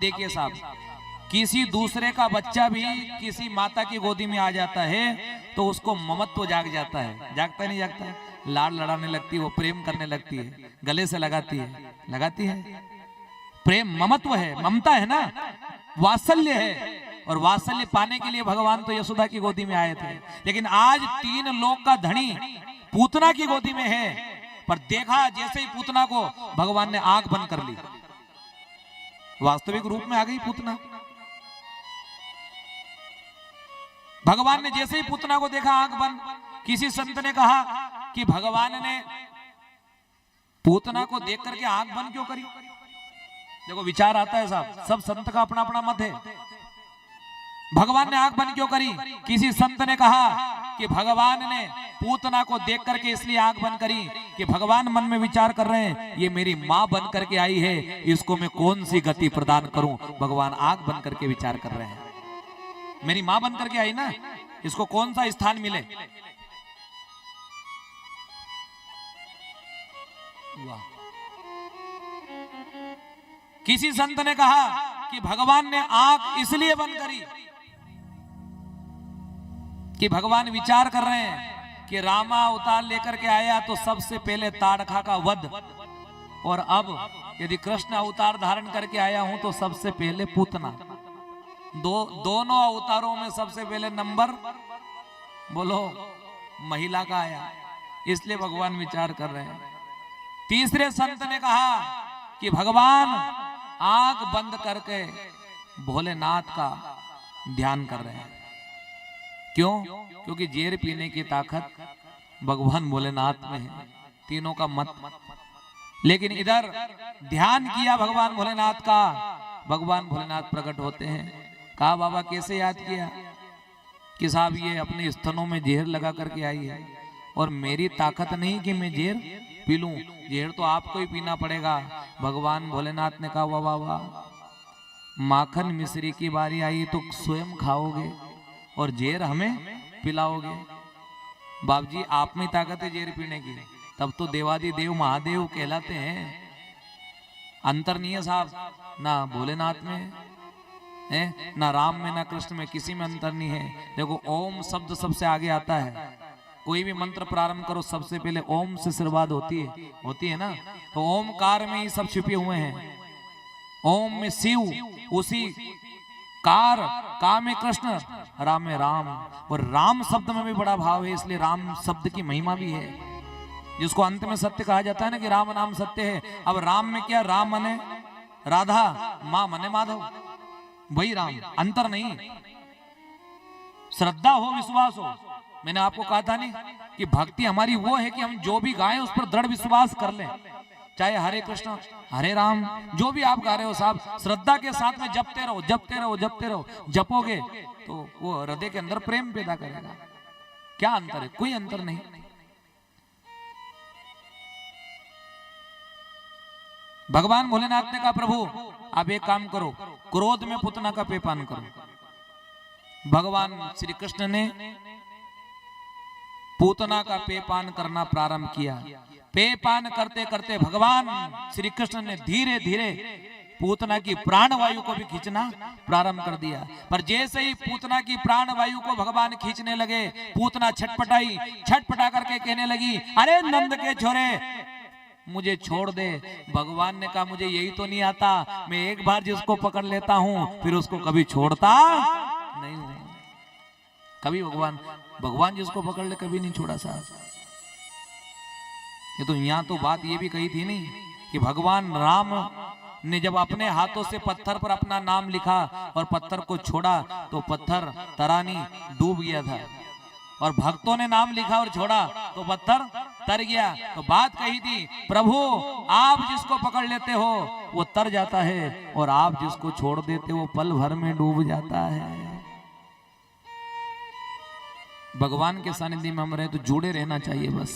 देखिए साहब, किसी दूसरे का बच्चा भी किसी माता की गोदी में आ जाता है तो उसको ममत्व जाग जाता है। जागता नहीं जागता है? लाड़ लड़ाने लगती है, वो प्रेम करने लगती है, गले से लगाती है। प्रेम ममत्व है, ममता है ना, वात्सल्य है। और वात्सल्य पाने के लिए भगवान तो यशोदा की गोदी में आए थे। लेकिन आज 3 लोक का धनी पूतना की गोदी में है, पर देखा जैसे ही पूतना को भगवान ने आंख बंद कर ली, वास्तविक रूप में आ गई पूतना। भगवान ने जैसे ही पूतना को देखा आंख बंद। किसी संत ने कहा कि भगवान ने पूतना को देख करके आंख बंद क्यों करी? देखो विचार आता है साहब, सब संत का अपना अपना मत है। भगवान ने आंख बंद क्यों करी? किसी संत ने कहा कि भगवान ने पूतना को देख करके इसलिए आंख बंद करी कि भगवान मन में विचार कर रहे हैं, ये मेरी मां बन करके आई है, इसको मैं कौन सी गति प्रदान करूं। भगवान आंख बंद करके विचार कर रहे हैं, मेरी मां बन करके आई ना, इसको कौन सा स्थान मिले। वाह। किसी संत ने कहा कि भगवान ने आंख इसलिए बंद करी कि भगवान विचार कर रहे हैं कि रामा अवतार लेकर के आया तो सबसे पहले ताड़का का वध, और अब यदि कृष्ण अवतार धारण करके आया हूं तो सबसे पहले पूतना। दोनों अवतारों में सबसे पहले नंबर बोलो महिला का आया, इसलिए भगवान विचार कर रहे हैं। तीसरे संत ने कहा कि भगवान आंख बंद करके भोलेनाथ का ध्यान कर रहे हैं। क्यों? क्योंकि जहर पीने की ताकत भगवान भोलेनाथ में है, तीनों का मत। लेकिन इधर ध्यान किया भगवान भोलेनाथ का, भगवान भोलेनाथ प्रकट होते हैं। कहा बाबा कैसे याद किया? कि साहब ये अपने स्तनों में जहर लगा करके आई है और मेरी ताकत नहीं कि मैं जहर पी लूं, जहर तो आपको ही पीना पड़ेगा। भगवान भोलेनाथ ने कहा वाह वाह वाह, माखन मिश्री की बारी आई तो स्वयं खाओगे और जहर हमें पिलाओगे। बाप जी आप में ताकत है जहर पीने की, तब तो देवादि देव महादेव कहलाते हैं। अंतर नहीं है साहब, ना भोलेनाथ में है, ना राम में, ना कृष्ण में, किसी में अंतर नहीं है। देखो ओम शब्द सबसे आगे आता है। कोई भी मंत्र प्रारंभ करो सबसे पहले ओम से शुरुआत होती है ना, तो ओमकार में ही सब छिपे हुए हैं। ओम में शिव, उसी कार का में कृष्ण, राम में राम, और राम शब्द में भी बड़ा भाव है, इसलिए राम शब्द की महिमा भी है, जिसको अंत में सत्य कहा जाता है ना कि राम नाम सत्य है। अब राम में क्या, राम मने राधा, मां मने माधव, वही राम, अंतर नहीं। श्रद्धा हो, विश्वास हो। मैंने आपको कहा था नहीं कि भक्ति हमारी वो है कि हम जो भी गाएं उस पर दृढ़ विश्वास कर लें, चाहे हरे कृष्ण हरे राम जो भी आप गा रहे हो साहब, श्रद्धा के साथ में जपते रहो जपते रहो जपते रहो। जपोगे तो वो हृदय के अंदर प्रेम पैदा करेगा। क्या अंतर है? कोई अंतर नहीं। भगवान भोलेनाथ ने कहा प्रभु आप एक काम करो, क्रोध में पूतना का पेयपान करो। भगवान श्री कृष्ण ने पूतना का पेयपान करना प्रारंभ किया। पेयपान करते करते भगवान श्री कृष्ण ने धीरे धीरे पूतना की प्राणवायु को भी खींचना प्रारंभ कर दिया। पर जैसे ही पूतना की प्राणवायु को भगवान खींचने लगे, पूतना छटपटाई, छटपटा करके कहने लगी अरे नंद के छोरे मुझे छोड़ दे। भगवान ने कहा मुझे यही तो नहीं आता, मैं एक बार जिसको पकड़ लेता हूं फिर उसको कभी छोड़ता नहीं हूं। कभी भगवान जिसको पकड़ ले कभी नहीं छोड़ा साहब। ये तो यहाँ तो बात ये भी कही थी नहीं कि भगवान राम ने जब अपने हाथों से पत्थर पर अपना नाम लिखा और पत्थर को छोड़ा तो पत्थर तरानी डूब गया था, और भक्तों ने नाम लिखा और छोड़ा तो पत्थर तर गया। तो बात कही थी प्रभु आप जिसको पकड़ लेते हो वो तर जाता है, और आप जिसको छोड़ देते हो पल भर में डूब जाता है। भगवान के सानिध्य में हम रहे तो जुड़े रहना चाहिए बस।